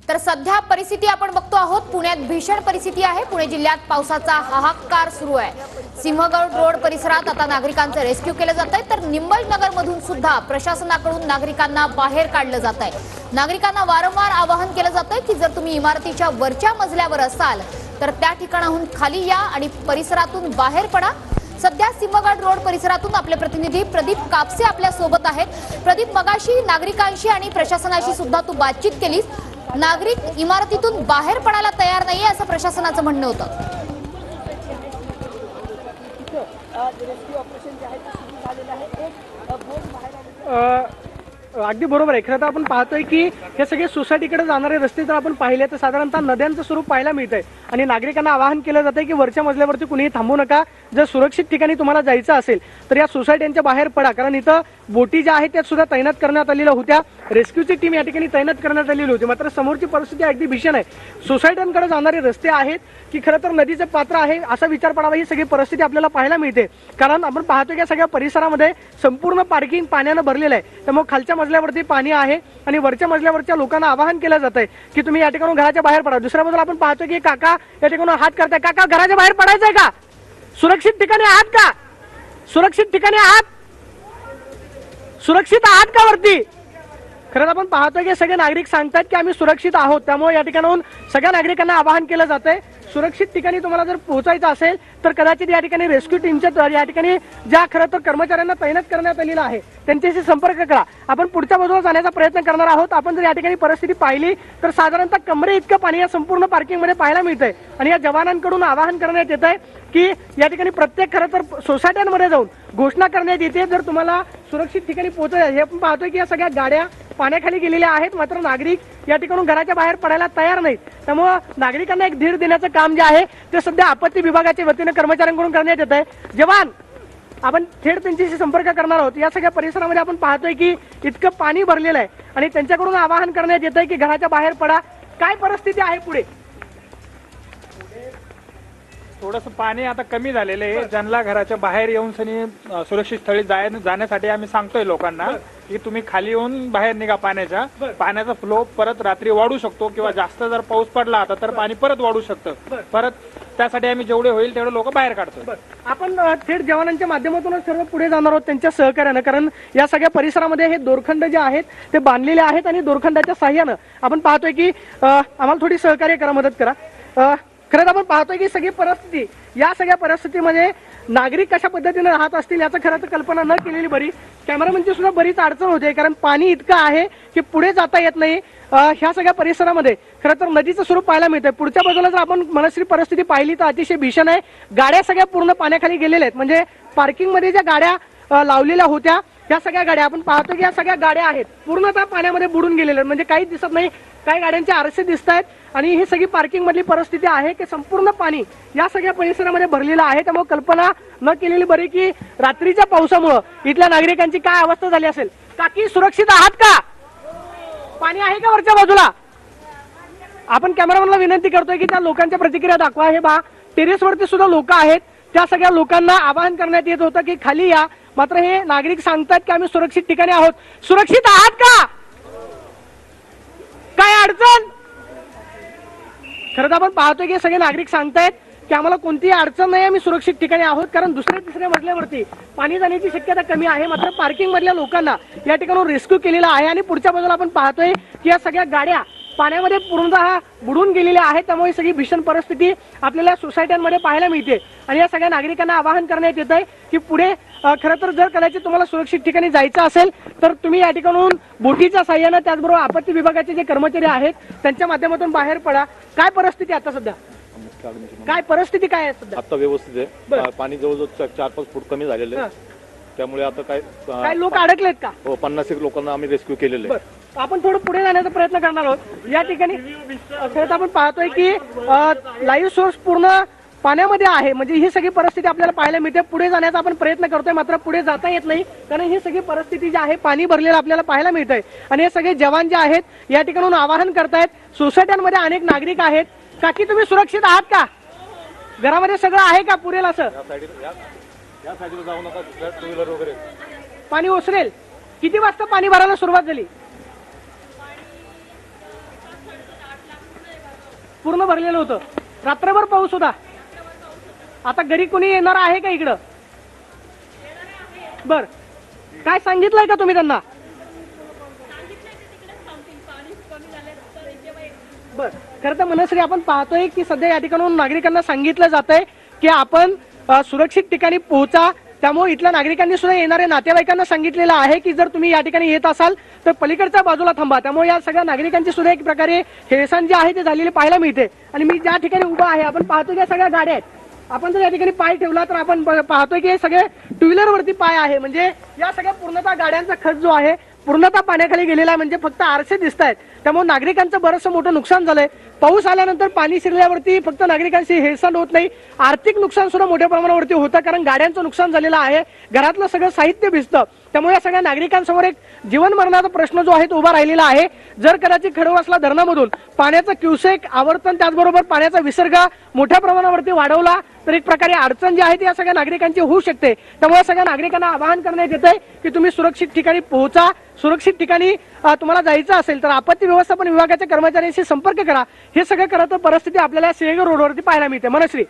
तर सध्या परिस्थिती आपण बघतो आहोत, पुण्यात भीषण परिस्थिती आहे। पुणे जिल्ह्यात पावसाचा हाहाकार सुरू आहे। सिंहगड रोड परिसरात आता नागरिकांचं रेस्क्यू केलं जात आहे, तर निंबळनगर मधून सुद्धा प्रशासनाकडून नागरिकांना बाहेर काढलं जात आहे। नागरिकांना वारंवार आवाहन केलं जात आहे की जर तुम्ही इमारतीच्या वरच्या मजल्यावर असाल तर त्या ठिकाणाहून खाली या आणि परिसरातून बाहेर पडा। सध्या सिंहगड रोड परिसरातून आपले प्रतिनिधी प्रदीप कापसे आपल्या सोबत आहेत। प्रदीप, मगाशी नागरिकांशी आणि प्रशासनाशी सुद्धा तू बातचीत केलीस। नागरिक इमारतीतून बाहेर पडायला तयार नाहीये असं प्रशासनाचं म्हणणं होतं। अगदी बरोबर आहे। खरं तर आपण पाहतोय की हे सगळे सोसायटीकडे जाणारे रस्ते जर आपण पाहिले तर साधारणतः नद्यांचं स्वरूप पाहायला मिळतंय आणि नागरिकांना आवाहन केलं जातंय की वरच्या मजल्यावरती कुणीही थांबू नका। जर सुरक्षित ठिकाणी तुम्हाला जायचं असेल तर या सोसायट्यांच्या बाहेर पडा, कारण इथं बोटी ज्या आहेत त्या सुद्धा तैनात करण्यात आलेल्या होत्या। रेस्क्यूची टीम या ठिकाणी तैनात करण्यात आलेली होती। मात्र समोरची परिस्थिती अगदी भीषण आहे। सोसायट्यांकडे जाणारे रस्ते आहेत की खरं तर नदीचं पात्र आहे असा विचार पडावा, ही सगळी परिस्थिती आपल्याला पाहायला मिळते। कारण आपण पाहतोय की या सगळ्या परिसरामध्ये संपूर्ण पार्किंग पाण्यानं भरलेलं आहे, त्यामुळे खालच्या मजल्यावरती पाणी आहे आणि वरच्या मजल्यावरच्या लोकांना आवाहन केलं जात आहे की तुम्ही या ठिकाणी घराच्या बाहेर पडा। दुसऱ्या बाजूला आपण पाहतोय की काका या ठिकाणी हात करताय। काका, घराच्या बाहेर पडायचंय का? सुरक्षित ठिकाणी आहात का? सुरक्षित ठिकाणी आहात? सुरक्षित आहात का वरती? खरं आपण पाहतोय की सगळे नागरिक सांगतात की आम्ही सुरक्षित आहोत, त्यामुळे या ठिकाणाहून सगळ्या नागरिकांना आवाहन केलं जातंय सुरक्षित ठिकाणी तुम्हाला जर पोहोचायचं असेल तर कदाचित या ठिकाणी रेस्क्यू टीमच्या या ठिकाणी ज्या खरं तर कर्मचाऱ्यांना तैनात करण्यात आलेला आहे त्यांच्याशी संपर्क करा। आपण पुढच्या बाजूला जाण्याचा प्रयत्न करणार आहोत। आपण जर या ठिकाणी परिस्थिती पाहिली तर साधारणतः कमरे इतकं पाणी या संपूर्ण पार्किंगमध्ये पाहायला मिळतंय आणि या जवानांकडून आवाहन करण्यात येत आहे की या ठिकाणी प्रत्येक खरं तर सोसायट्यांमध्ये जाऊन घोषणा करण्यात येते जर तुम्हाला सुरक्षित ठिकाणी पोहोचायचं। हे आपण पाहतोय की या सगळ्या गाड्या पाण्याखाली गेलेल्या आहेत, मात्र नागरिक या ठिकाणून घराच्या बाहेर पडायला तयार नाहीत। त्यामुळे नागरिकांना एक धीर देण्याचं काम जे आहे ते सध्या आपत्ती विभागाच्या वतीने कर्मचाऱ्यांकडून करण्यात येत आहे। जवान, आपण थेट त्यांच्याशी संपर्क करणार आहोत। या सगळ्या परिसरामध्ये आपण पाहतोय की इतकं पाणी भरलेलं आहे आणि त्यांच्याकडून आवाहन करण्यात येत आहे की घराच्या बाहेर पडा। काय परिस्थिती आहे पुढे? थोडंसं पाणी आता कमी झालेलं आहे। ज्यांना घराच्या बाहेर येऊन सनी सुरक्षित स्थळी जाण्यासाठी आम्ही सांगतोय लोकांना की तुम्ही खाली येऊन बाहेर निघा। पाण्याचा फ्लो परत रात्री वाढू शकतो किंवा जास्त जर पाऊस पडला आता तर पाणी परत वाढू शकतं। परत त्यासाठी आम्ही जेवढे होईल तेवढे लोक बाहेर काढतो। आपण थेट जवानांच्या माध्यमातूनच सर्व पुढे जाणार आहोत त्यांच्या सहकार्यानं, कारण या सगळ्या परिसरामध्ये हे दोरखंड जे आहेत ते बांधलेले आहेत आणि दोरखंडाच्या साह्यानं आपण पाहतोय की आम्हाला थोडी सहकार्य करा, मदत करा। खरंच आपण पाहतोय की सगळी परिस्थिती या सगळ्या परिस्थितीमध्ये नागरिक कशा पद्धतीने राहत असतील याचं खरं तर कल्पना न केलेली बरी। कॅमेरामॅनची सुद्धा बरीच अडचण होते, कारण पाणी इतकं आहे की पुढे जाता येत नाही। ह्या सगळ्या परिसरामध्ये खरं तर नदीचं स्वरूप पाहायला मिळतंय। पुढच्या बाजूला जर आपण मनस्वी परिस्थिती पाहिली तर अतिशय भीषण आहे। गाड्या सगळ्या पूर्ण पाण्याखाली गेलेल्या आहेत, म्हणजे पार्किंगमध्ये ज्या गाड्या लावलेल्या होत्या या सगळ्या गाड्या आपण पाहतो की या सगळ्या गाड्या आहेत पूर्णतः पाण्यामध्ये बुडून गेलेल्या आहेत, म्हणजे काहीच दिसत नाही। काही गाड्यांचे आरसे दिसत आहेत आणि ही सगळी पार्किंग मधली परिस्थिती आहे की संपूर्ण पाणी या सगळ्या परिसरामध्ये भरलेलं आहे। त्यामुळे कल्पना न केलेली बरी की रात्रीच्या पावसामुळे इथल्या नागरिकांची काय अवस्था झाली असेल। काकी, सुरक्षित आहात का? पाणी आहे का वरच्या बाजूला? आपण कॅमेरामॅनला विनंती करतोय की त्या लोकांच्या प्रतिक्रिया दाखवा। हे बा टेरेसवरती सुद्धा लोक आहेत, त्या सगळ्या लोकांना आवाहन करण्यात येत होतं की खाली या, मात्र हे नागरिक सांगतात की आम्ही सुरक्षित ठिकाणी आहोत। सुरक्षित आहात का? काय अडचण? खरं तर आपण पाहतोय की सगळे नागरिक सांगतायत की आम्हाला कोणतीही अडचण नाही, आम्ही सुरक्षित ठिकाणी आहोत, कारण दुसऱ्या तिसऱ्या मजल्यावरती पाणी जाण्याची शक्यता कमी आहे। मात्र पार्किंग मधल्या लोकांना या ठिकाणून रेस्क्यू केलेला आहे आणि पुढच्या बाजूला आपण पाहतोय की या सगळ्या गाड्या पाण्यामध्ये पूर्णतः बुडून गेलेल्या आहेत। त्यामुळे सगळी भीषण परिस्थिती आपल्याला सोसायट्यांमध्ये पाहायला मिळते आणि या सगळ्या नागरिकांना आवाहन करण्यात येत आहे की पुढे खरं तर जर कदाचित तुम्हाला सुरक्षित ठिकाणी जायचं असेल तर तुम्ही या ठिकाणून बोटीच्या साह्यानं त्याचबरोबर आपत्ती विभागाचे जे कर्मचारी आहेत त्यांच्या माध्यमातून बाहेर पडा। काय परिस्थिती आता सध्या? काय परिस्थिती काय आहे सध्या? आता व्यवस्थित आहे। पाणी जवळजवळ 4-5 फूट कमी झालेलं आहे, त्यामुळे आता काय लोक अडकलेत का? हो, 50 लोकांना आम्ही रेस्क्यू केलेले आहे। आपण थोडं पुढे जाण्याचा प्रयत्न करणार आहोत। या ठिकाणी खरं आपण पाहतोय की लाईव्ह सोर्स पूर्ण पाण्यामध्ये आहे, म्हणजे ही सगळी परिस्थिती आपल्याला पाहायला मिळते। पुढे जाण्याचा आपण प्रयत्न करतोय, मात्र पुढे जाता येत नाही, कारण ही सगळी परिस्थिती जी आहे पाणी भरलेलं आपल्याला पाहायला मिळतंय आणि हे सगळे जवान जे आहेत या ठिकाणून आवाहन करतायत। सोसायट्यांमध्ये अनेक नागरिक आहेत। काकी, तुम्ही सुरक्षित आहात का? घरामध्ये सगळं आहे का पुरेल असं? या साईडला जाऊ नका, टू व्हीलर वगैरे पाणी ओसरेल। किती वाजता पाणी भरायला सुरुवात झाली? पूर्ण भरलेलं होतं, रात्रभर पाऊस होता. आता घरी कोणी येणार आहे का इकडं? बर, काय सांगितलंय का तुम्ही त्यांना? बर, खरं तर मनश्री आपण पाहतोय की सध्या या ठिकाणून नागरिकांना सांगितलं जात आहे की आपण सुरक्षित ठिकाणी पोहोचा. त्यामुळे इथल्या नागरिकांनी सुद्धा येणाऱ्या नातेवाईकांना सांगितलेलं आहे की जर तुम्ही या ठिकाणी येत असाल तर पलीकडच्या बाजूला थांबा. त्यामुळे या सगळ्या नागरिकांची सुद्धा एक प्रकारे हेळसांड जे आहे ते झालेले पाहायला मिळते. आणि मी ज्या ठिकाणी उभा आहे आपण पाहतो की सगळ्या गाड्या आहेत. आपण जर या ठिकाणी पाय ठेवला तर आपण पाहतोय की हे सगळे टू व्हीलर वरती पाय आहे. म्हणजे या सगळ्या पूर्णतः गाड्यांचा खच जो आहे पूर्णतः पाण्याखाली गेलेला आहे. म्हणजे फक्त आरसे दिसत आहेत. त्यामुळे नागरिकांचं बरंचसं मोठं नुकसान झालंय. पाऊस आल्यानंतर पाणी शिरल्यावरती फक्त नागरिकांची हेळसांड होत नाही, आर्थिक नुकसान सुद्धा मोठ्या प्रमाणावरती होतं. कारण गाड्यांचं नुकसान झालेलं आहे, घरातलं सगळं साहित्य भिजतं. त्यामुळे या सगळ्या नागरिकांसमोर एक जीवन मरणाचा प्रश्न जो आहे तो उभा राहिलेला आहे. जर कदाचित खडकवासला धरणामधून पाण्याचं क्युसेक आवर्तन त्याचबरोबर पाण्याचा विसर्ग मोठ्या प्रमाणावरती वाढवला तर एक प्रकारे अडचण जी आहे ती या सगळ्या नागरिकांची होऊ शकते. त्यामुळे सगळ्या नागरिकांना आवाहन करण्यात येतंय की तुम्ही सुरक्षित ठिकाणी पोहोचा. सुरक्षित ठिकाणी तुम्हाला जायचं असेल तर आपत्ती व्यवस्थापन विभागाच्या कर्मचाऱ्यांशी संपर्क करा. हे सगळं करत परिस्थिती आपल्याला सिंहगड रोडवरती पाहायला मिळते. मनश्री.